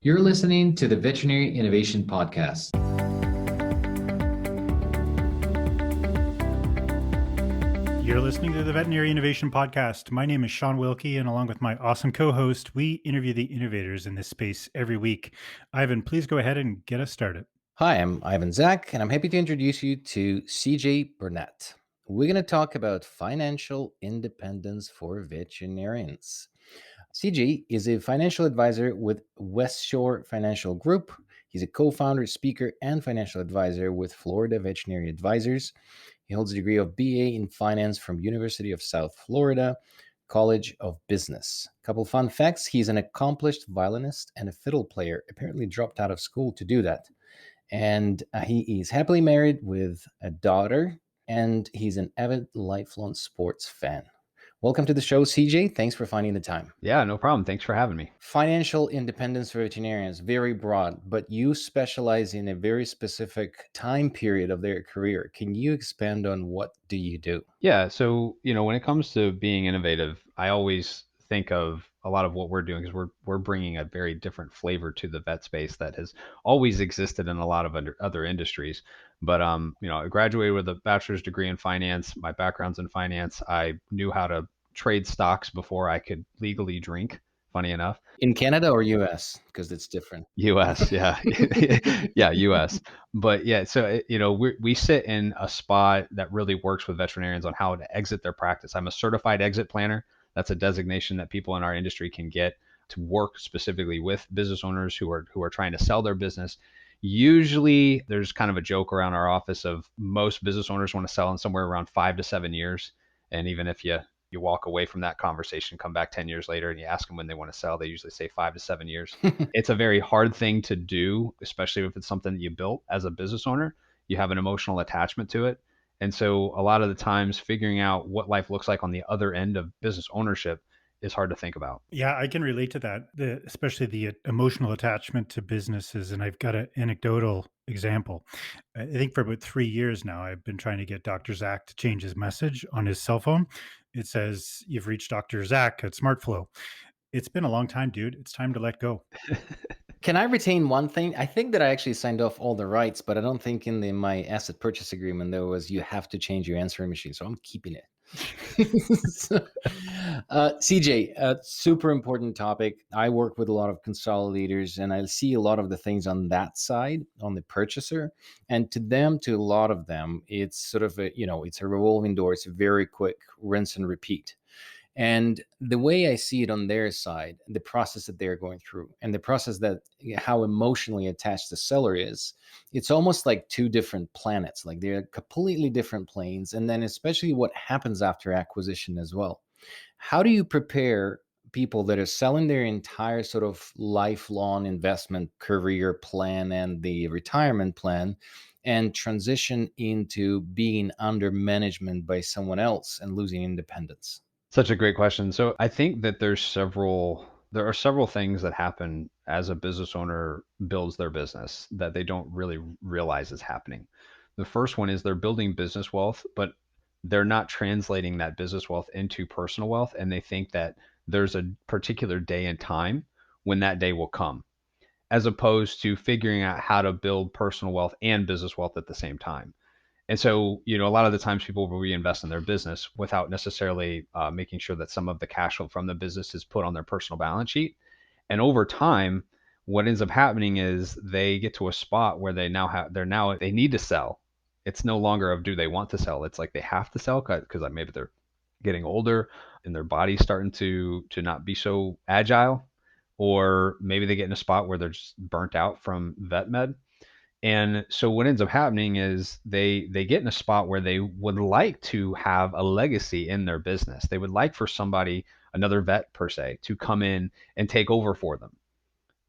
You're listening to the Veterinary Innovation Podcast. You're listening to the Veterinary Innovation Podcast. My name is Sean Wilkie, and along with my awesome co-host, we interview the innovators in this space every week. Ivan, please go ahead and get us started. Hi, I'm Ivan Zach, and I'm happy to introduce you to CJ Burnett. We're going to talk about financial independence for veterinarians. CJ is a financial advisor with West Shore Financial Group. He's a co-founder, speaker, and financial advisor with Florida Veterinary Advisors. He holds a degree of BA in finance from University of South Florida College of Business. Couple fun facts: he's an accomplished violinist and a fiddle player. Apparently, dropped out of school to do that. And he is happily married with a daughter, and he's an avid lifelong sports fan. Welcome to the show, CJ. Thanks for finding the time. Yeah, no problem. Thanks for having me. Financial independence for veterinarians, very broad, but you specialize in a very specific time period of their career. Can you expand on what do you do? Yeah, so when it comes to being innovative, I always think of a lot of what we're doing because we're bringing a very different flavor to the vet space that has always existed in a lot of other industries. But I graduated with a bachelor's degree in finance. My background's in finance. I knew how to trade stocks before I could legally drink. Funny enough. In Canada or US? Because it's different. US, yeah. Yeah, US. But yeah, so we sit in a spot that really works with veterinarians on how to exit their practice. I'm a certified exit planner. That's a designation that people in our industry can get to work specifically with business owners who are trying to sell their business. Usually there's kind of a joke around our office of most business owners want to sell in somewhere around 5 to 7 years. And even if you walk away from that conversation, come back 10 years later and you ask them when they want to sell, they usually say 5 to 7 years. It's a very hard thing to do, especially if it's something that you built as a business owner. You have an emotional attachment to it. And so a lot of the times figuring out what life looks like on the other end of business ownership is hard to think about. Yeah, I can relate to that, especially the emotional attachment to businesses. And I've got an anecdotal example. I think for about 3 years now, I've been trying to get Dr. Zach to change his message on his cell phone. It says, "You've reached Dr. Zach at SmartFlow." It's been a long time, dude. It's time to let go. Can I retain one thing? I think that I actually signed off all the rights, but I don't think in my asset purchase agreement there was you have to change your answering machine. So I'm keeping it. So, CJ, super important topic. I work with a lot of consolidators and I see a lot of the things on that side, on the purchaser. And to a lot of them, it's sort of it's a revolving door. It's a very quick rinse and repeat. And the way I see it on their side, the process that they're going through and the process that how emotionally attached the seller is, it's almost like two different planets, like they're completely different planes. And then especially what happens after acquisition as well. How do you prepare people that are selling their entire sort of lifelong investment career plan and the retirement plan and transition into being under management by someone else and losing independence? Such a great question. So I think that there are several things that happen as a business owner builds their business that they don't really realize is happening. The first one is they're building business wealth, but they're not translating that business wealth into personal wealth, and they think that there's a particular day and time when that day will come, as opposed to figuring out how to build personal wealth and business wealth at the same time. And so, a lot of the times people will reinvest in their business without necessarily making sure that some of the cash flow from the business is put on their personal balance sheet. And over time, what ends up happening is they get to a spot where they need to sell. It's no longer of do they want to sell. It's like they have to sell because maybe they're getting older and their body's starting to not be so agile, or maybe they get in a spot where they're just burnt out from vet med. And so what ends up happening is they get in a spot where they would like to have a legacy in their business. They would like for somebody, another vet per se, to come in and take over for them.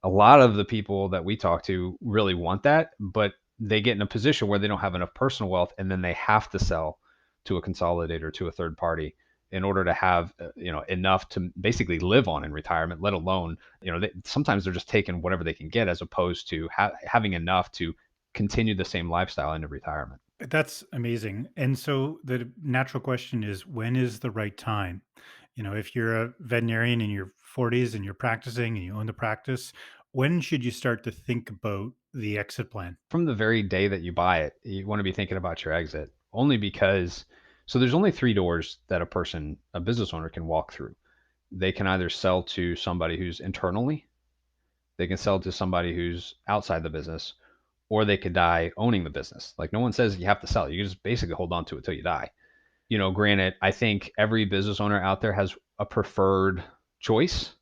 A lot of the people that we talk to really want that, but they get in a position where they don't have enough personal wealth, and then they have to sell to a consolidator, to a third party, in order to have enough to basically live on in retirement, let alone sometimes they're just taking whatever they can get, as opposed to having enough to continue the same lifestyle into retirement. That's amazing. And so the natural question is, when is the right time? If you're a veterinarian in your 40s and you're practicing and you own the practice, When should you start to think about the exit plan? From the very day that you buy it, you want to be thinking about your exit. Only because, so there's only three doors that a business owner can walk through. They can either sell to somebody who's internally, they can sell to somebody who's outside the business, or they could die owning the business. Like, no one says you have to sell. You just basically hold on to it till you die. Granted, I think every business owner out there has a preferred choice.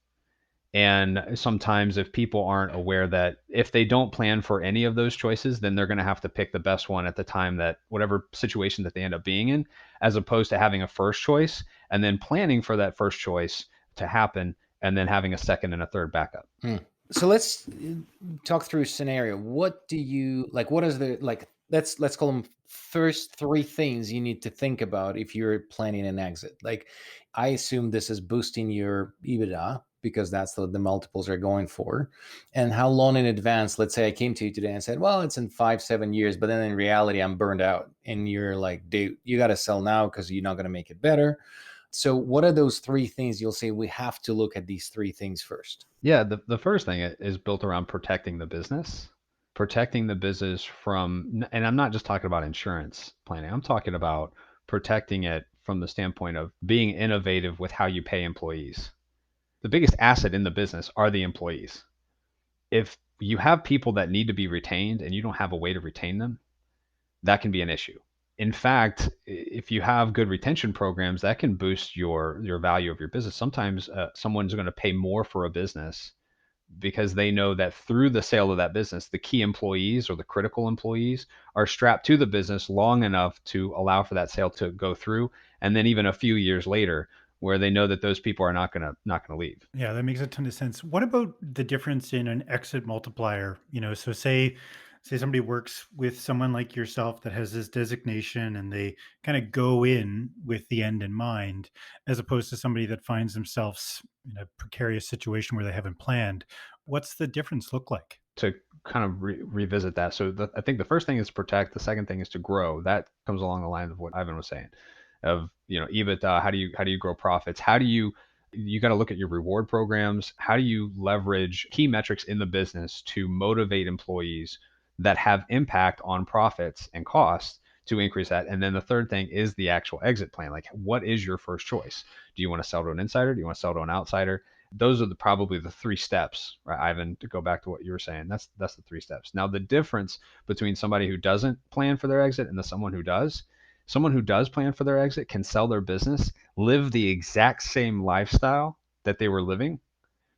And sometimes if people aren't aware that if they don't plan for any of those choices, then they're going to have to pick the best one at the time, that whatever situation that they end up being in, as opposed to having a first choice and then planning for that first choice to happen and then having a second and a third backup. So let's talk through scenario. What do you like? What is the like? Let's call them first three things you need to think about if you're planning an exit. Like, I assume this is boosting your EBITDA because that's the multiples are going for. And how long in advance? Let's say I came to you today and said, "Well, it's in 5-7 years," but then in reality, I'm burned out, and you're like, "Dude, you got to sell now because you're not going to make it better." So what are those three things you'll say we have to look at these three things first? Yeah, the first thing is built around protecting the business from, and I'm not just talking about insurance planning. I'm talking about protecting it from the standpoint of being innovative with how you pay employees. The biggest asset in the business are the employees. If you have people that need to be retained and you don't have a way to retain them, that can be an issue. In fact, if you have good retention programs, that can boost your value of your business. Sometimes someone's going to pay more for a business because they know that through the sale of that business, the key employees or the critical employees are strapped to the business long enough to allow for that sale to go through. And then even a few years later, where they know that those people are not gonna leave. Yeah, that makes a ton of sense. What about the difference in an exit multiplier? So say somebody works with someone like yourself that has this designation and they kind of go in with the end in mind, as opposed to somebody that finds themselves in a precarious situation where they haven't planned. What's the difference look like? To kind of revisit that. So I think the first thing is protect. The second thing is to grow. That comes along the lines of what Ivan was saying, of EBITDA. How do you grow profits? You got to look at your reward programs. How do you leverage key metrics in the business to motivate employees that have impact on profits and costs to increase that? And then the third thing is the actual exit plan. Like, what is your first choice? Do you want to sell to an insider? Do you want to sell to an outsider? Those are probably the three steps, right, Ivan? To go back to what you were saying, that's the three steps. Now, the difference between somebody who doesn't plan for their exit and someone who does plan for their exit can sell their business, live the exact same lifestyle that they were living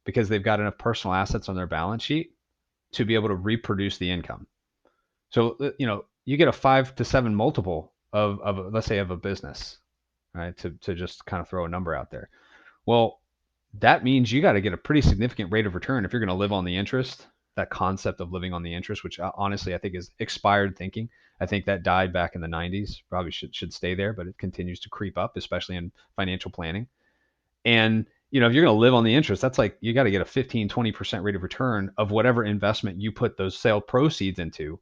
because they've got enough personal assets on their balance sheet to be able to reproduce the income. So, you get a 5 to 7 multiple of let's say of a business, right? To just kind of throw a number out there. Well, that means you got to get a pretty significant rate of return if you're going to live on the interest. That concept of living on the interest, which honestly I think is expired thinking. I think that died back in the 90s. Probably should stay there, but it continues to creep up, especially in financial planning. And if you're going to live on the interest, that's like you got to get a 15-20% rate of return of whatever investment you put those sale proceeds into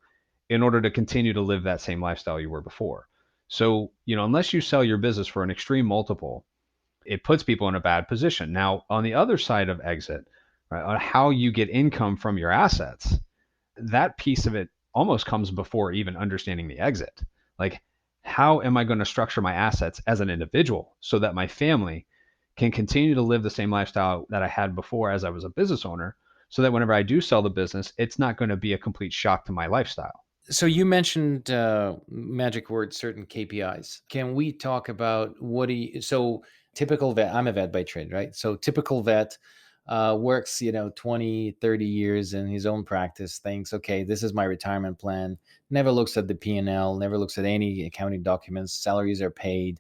in order to continue to live that same lifestyle you were before. So, unless you sell your business for an extreme multiple, it puts people in a bad position. Now, on the other side of exit, right, on how you get income from your assets, that piece of it almost comes before even understanding the exit. Like, how am I going to structure my assets as an individual so that my family can continue to live the same lifestyle that I had before as I was a business owner, so that whenever I do sell the business, it's not going to be a complete shock to my lifestyle. So you mentioned magic word, certain KPIs. Can we talk about so typical vet, I'm a vet by trade, right? So typical vet works, 20, 30 years in his own practice, thinks, okay, this is my retirement plan, never looks at the P&L, never looks at any accounting documents, salaries are paid.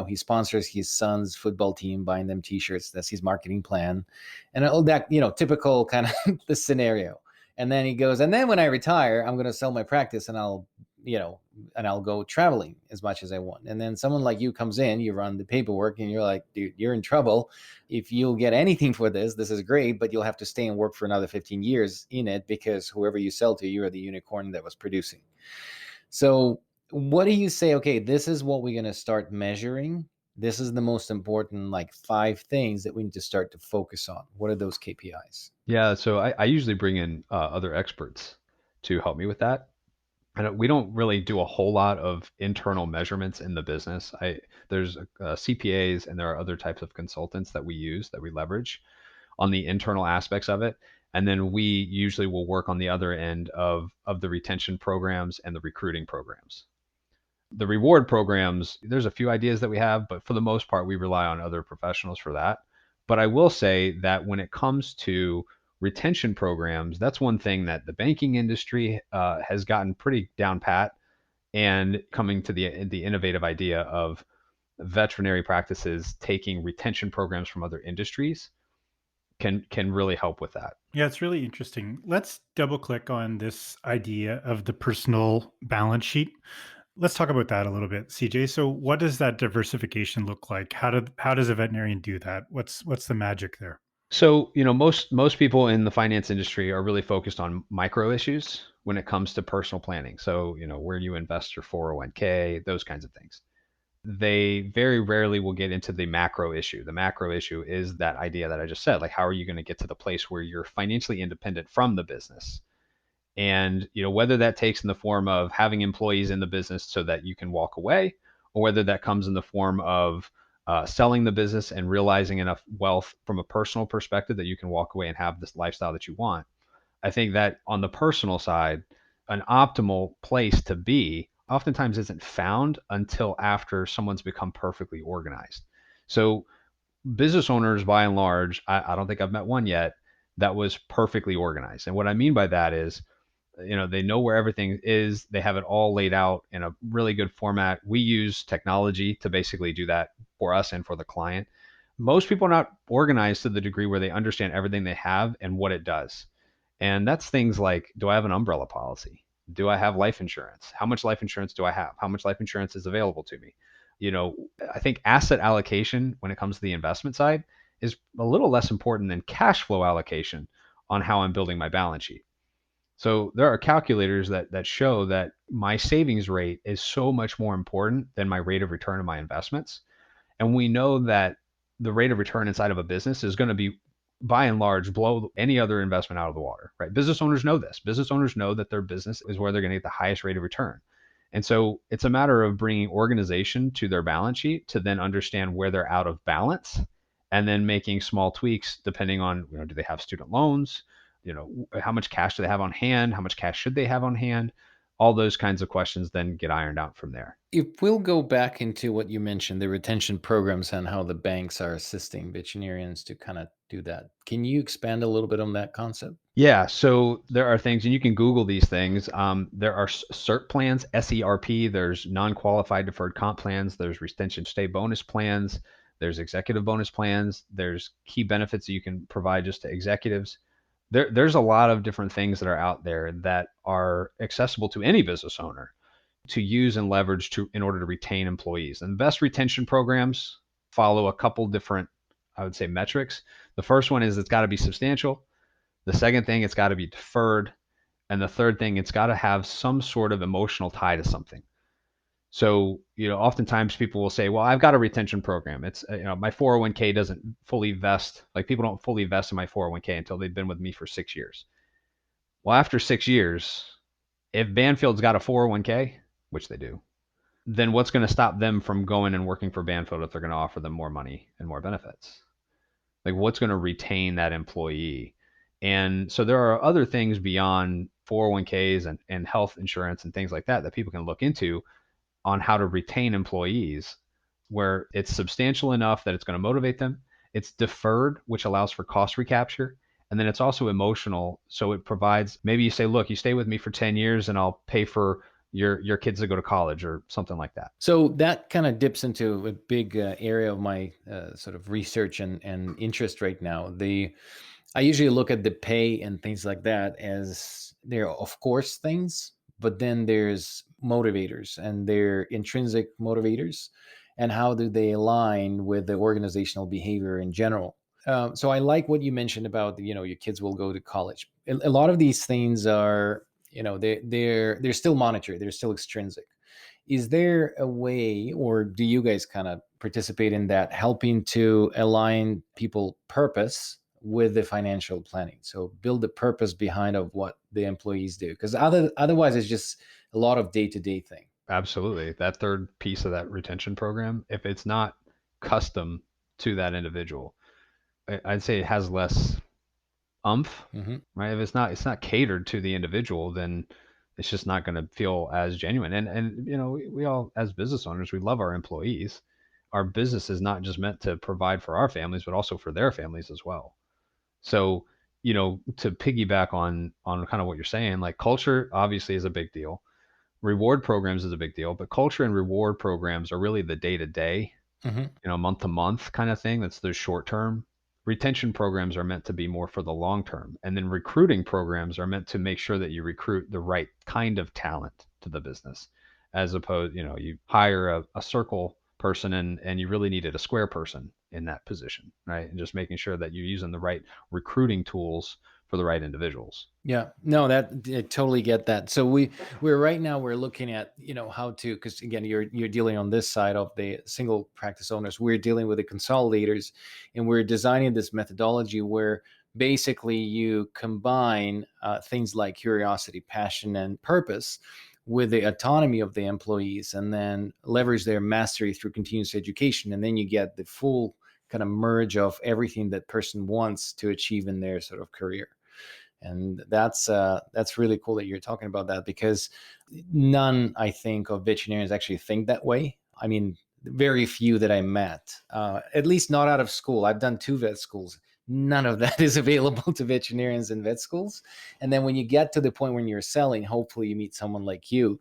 He sponsors his son's football team, buying them t-shirts. That's his marketing plan. And all that, typical kind of the scenario. And then he goes, and then when I retire, I'm going to sell my practice and I'll go traveling as much as I want. And then someone like you comes in, you run the paperwork and you're like, dude, you're in trouble. If you'll get anything for this is great, but you'll have to stay and work for another 15 years in it because whoever you sell to, you're the unicorn that was producing. So what do you say? Okay, this is what we're going to start measuring this is the most important, like 5 things that we need to start to focus on. What are those KPIs? Yeah, so I usually bring in other experts to help me with that. And we don't really do a whole lot of internal measurements in the business. There's CPAs and there are other types of consultants that we use that we leverage on the internal aspects of it. And then we usually will work on the other end of the retention programs and the recruiting programs. The reward programs, there's a few ideas that we have, but for the most part, we rely on other professionals for that. But I will say that when it comes to retention programs, that's one thing that the banking industry has gotten pretty down pat, and coming to the innovative idea of veterinary practices taking retention programs from other industries can really help with that. Yeah, it's really interesting. Let's double click on this idea of the personal balance sheet. Let's talk about that a little bit, CJ. So what does that diversification look like? How does a veterinarian do that? What's the magic there? So, most people in the finance industry are really focused on micro issues when it comes to personal planning. So, where you invest your 401k, those kinds of things. They very rarely will get into the macro issue. The macro issue is that idea that I just said, like, how are you going to get to the place where you're financially independent from the business? And, whether that takes in the form of having employees in the business so that you can walk away, or whether that comes in the form of selling the business and realizing enough wealth from a personal perspective that you can walk away and have this lifestyle that you want. I think that on the personal side, an optimal place to be oftentimes isn't found until after someone's become perfectly organized. So business owners, by and large, I don't think I've met one yet that was perfectly organized. And what I mean by that is, they know where everything is. They have it all laid out in a really good format. We use technology to basically do that for us and for the client. Most people are not organized to the degree where they understand everything they have and what it does. And that's things like, do I have an umbrella policy? Do I have life insurance? How much life insurance do I have? How much life insurance is available to me? I think asset allocation when it comes to the investment side is a little less important than cash flow allocation on how I'm building my balance sheet. So there are calculators that show that my savings rate is so much more important than my rate of return on my investments. And we know that the rate of return inside of a business is going to be, by and large, blow any other investment out of the water, right? Business owners know this. Business owners know that their business is where they're going to get the highest rate of return. And so it's a matter of bringing organization to their balance sheet to then understand where they're out of balance, and then making small tweaks depending on, do they have student loans? How much cash do they have on hand? How much cash should they have on hand? All those kinds of questions then get ironed out from there. If we'll go back into what you mentioned, the retention programs and how the banks are assisting veterinarians to kind of do that, can you expand a little bit on that concept? Yeah, so there are things, and you can Google these things. There are CERP plans, SERP. There's non-qualified deferred comp plans. There's retention stay bonus plans. There's executive bonus plans. There's key benefits that you can provide just to executives. There's a lot of different things that are out there that are accessible to any business owner to use and leverage in order to retain employees. And best retention programs follow a couple different, I would say, metrics. The first one is it's got to be substantial. The second thing, it's got to be deferred. And the third thing, it's got to have some sort of emotional tie to something. So, oftentimes people will say, well, I've got a retention program. It's, my 401k doesn't fully vest. Like, people don't fully vest in my 401k until they've been with me for 6 years. Well, after 6 years, if Banfield's got a 401k, which they do, then what's going to stop them from going and working for Banfield if they're going to offer them more money and more benefits? Like, what's going to retain that employee? And so there are other things beyond 401ks and health insurance and things like that people can look into on how to retain employees, where it's substantial enough that it's going to motivate them. It's deferred, which allows for cost recapture. And then it's also emotional. So it provides, maybe you say, look, you stay with me for 10 years and I'll pay for your kids to go to college or something like that. So that kind of dips into a big area of my sort of research and interest right now. I usually look at the pay and things like that as they're, of course, things, but then there's motivators, and they're intrinsic motivators, and how do they align with the organizational behavior in general. So I like what you mentioned about, your kids will go to college. A lot of these things are, they're still monetary, they're still extrinsic. Is there a way, or do you guys kind of participate in that, helping to align people purpose with the financial planning. So build the purpose behind of what the employees do, because otherwise it's just a lot of day-to-day thing. Absolutely. That third piece of that retention program, if it's not custom to that individual, I'd say it has less umph, right? If it's not catered to the individual, then it's just not going to feel as genuine. And we all, as business owners, we love our employees. Our business is not just meant to provide for our families, but also for their families as well. So, to piggyback on kind of what you're saying, like culture obviously is a big deal. Reward programs is a big deal, but culture and reward programs are really the day to day, month to month kind of thing. That's the short term. Retention programs are meant to be more for the long term. And then recruiting programs are meant to make sure that you recruit the right kind of talent to the business, as opposed, you hire a circle person and you really needed a square person in that position, right? And just making sure that you're using the right recruiting tools for the right individuals. Yeah, no, I totally get that. So we're right now we're looking at, how to, because again, you're dealing on this side of the single practice owners. We're dealing with the consolidators, and we're designing this methodology where basically you combine things like curiosity, passion, and purpose with the autonomy of the employees, and then leverage their mastery through continuous education, and then you get the full kind of merge of everything that person wants to achieve in their sort of career. And that's really cool that you're talking about that, because none, I think, of veterinarians actually think that way. I mean, very few that I met, at least not out of school. I've done 2 vet schools. None of that is available to veterinarians in vet schools. And then when you get to the point when you're selling, hopefully you meet someone like you,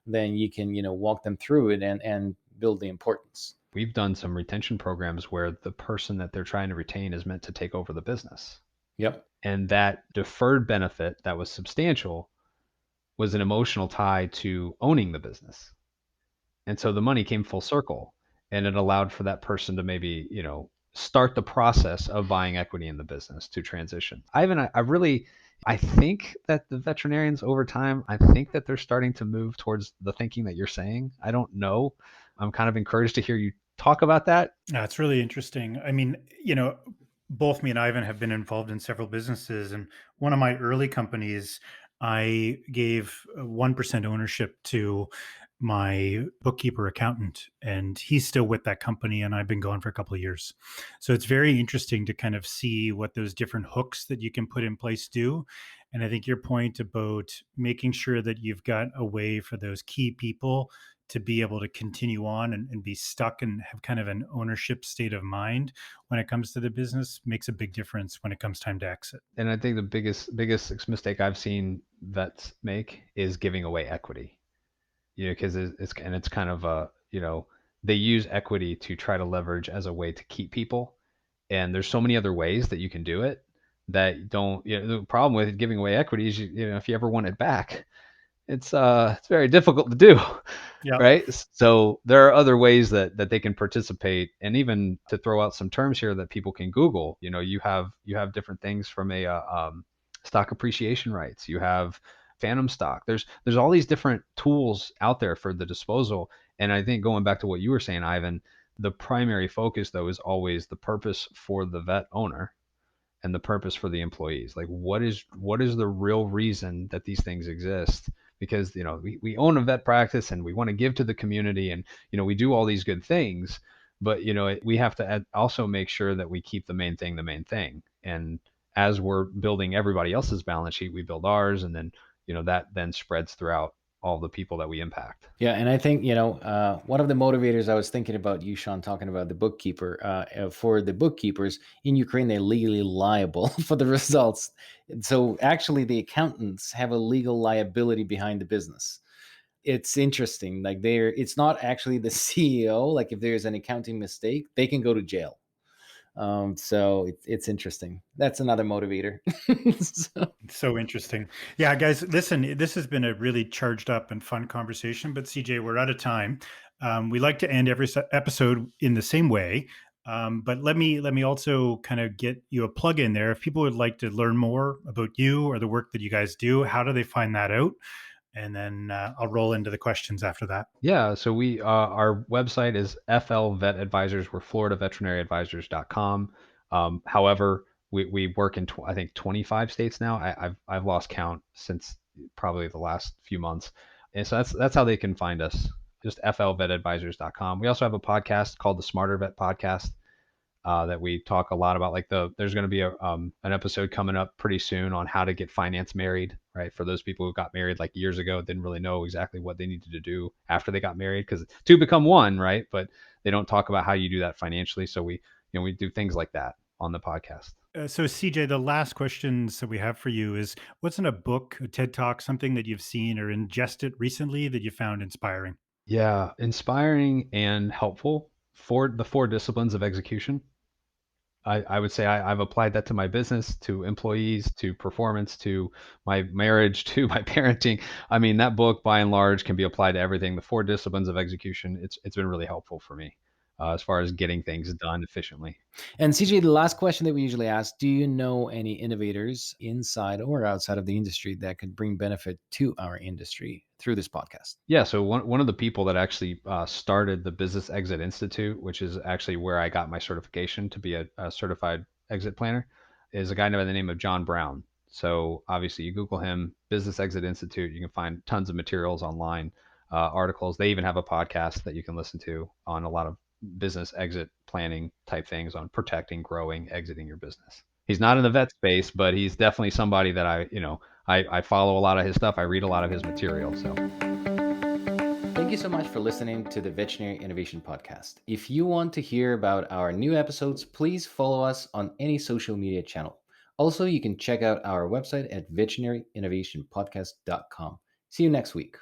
then you can, walk them through it and build the importance. We've done some retention programs where the person that they're trying to retain is meant to take over the business. Yep. And that deferred benefit that was substantial was an emotional tie to owning the business. And so the money came full circle, and it allowed for that person to maybe, start the process of buying equity in the business to transition. I think that the veterinarians over time, I think that they're starting to move towards the thinking that you're saying. I don't know. I'm kind of encouraged to hear you talk about that. It's really interesting. I mean, both me and Ivan have been involved in several businesses, and one of my early companies, I gave 1% ownership to my bookkeeper accountant, and he's still with that company, and I've been gone for a couple of years. So it's very interesting to kind of see what those different hooks that you can put in place do. And I think your point about making sure that you've got a way for those key people to be able to continue on and be stuck and have kind of an ownership state of mind when it comes to the business makes a big difference when it comes time to exit. And I think the biggest mistake I've seen vets make is giving away equity. Because it's kind of they use equity to try to leverage as a way to keep people, and there's so many other ways that you can do it that don't. The problem with giving away equity is if you ever want it back, it's very difficult to do. Yeah. Right. So there are other ways that they can participate, and even to throw out some terms here that people can Google. You have different things from a stock appreciation rights. You have phantom stock. There's all these different tools out there for the disposal. And I think going back to what you were saying, Ivan, the primary focus though is always the purpose for the vet owner and the purpose for the employees. Like what is the real reason that these things exist? Because we own a vet practice and we want to give to the community, and we do all these good things, but we have to also make sure that we keep the main thing. And as we're building everybody else's balance sheet, we build ours, and then that then spreads throughout all the people that we impact. Yeah, and I think one of the motivators I was thinking about you, Shawn, talking about the bookkeeper. For the bookkeepers in Ukraine, they're legally liable for the results. So actually, the accountants have a legal liability behind the business. It's interesting. Like it's not actually the CEO. Like if there's an accounting mistake, they can go to jail. So it's interesting. That's another motivator. So interesting. Yeah, guys, listen, this has been a really charged up and fun conversation, but CJ, we're out of time. We like to end every episode in the same way. But let me also kind of get you a plug in there. If people would like to learn more about you or the work that you guys do, how do they find that out? and then I'll roll into the questions after that. Yeah, so we our website is FL Vet Advisors. We're FloridaVeterinaryAdvisors.com. However, we work in I think 25 states now. I've lost count since probably the last few months, and so that's how they can find us. Just FLVetAdvisors.com. We also have a podcast called the Smarter Vet Podcast. That we talk a lot about. Like there's going to be an episode coming up pretty soon on how to get finance married, right? For those people who got married like years ago, didn't really know exactly what they needed to do after they got married, because two become one, right? But they don't talk about how you do that financially. So we do things like that on the podcast. So CJ, the last questions that we have for you is, what's in a book, a TED Talk, something that you've seen or ingested recently that you found inspiring? Yeah, inspiring and helpful for the 4 disciplines of execution. I would say I've applied that to my business, to employees, to performance, to my marriage, to my parenting. I mean, that book by and large can be applied to everything. The 4 disciplines of execution, it's been really helpful for me as far as getting things done efficiently. And CJ, the last question that we usually ask, do you know any innovators inside or outside of the industry that could bring benefit to our industry through this podcast? Yeah, so one of the people that actually started the Business Exit Institute, which is actually where I got my certification to be a certified exit planner, is a guy by the name of John Brown. So obviously you Google him, Business Exit Institute, you can find tons of materials online, articles. They even have a podcast that you can listen to on a lot of business exit planning type things on protecting, growing, exiting your business. He's not in the vet space, but he's definitely somebody that I follow a lot of his stuff. I read a lot of his material. So thank you so much for listening to the Veterinary Innovation Podcast. If you want to hear about our new episodes, please follow us on any social media channel. Also, you can check out our website at veterinarynnovationpodcast.com. See you next week.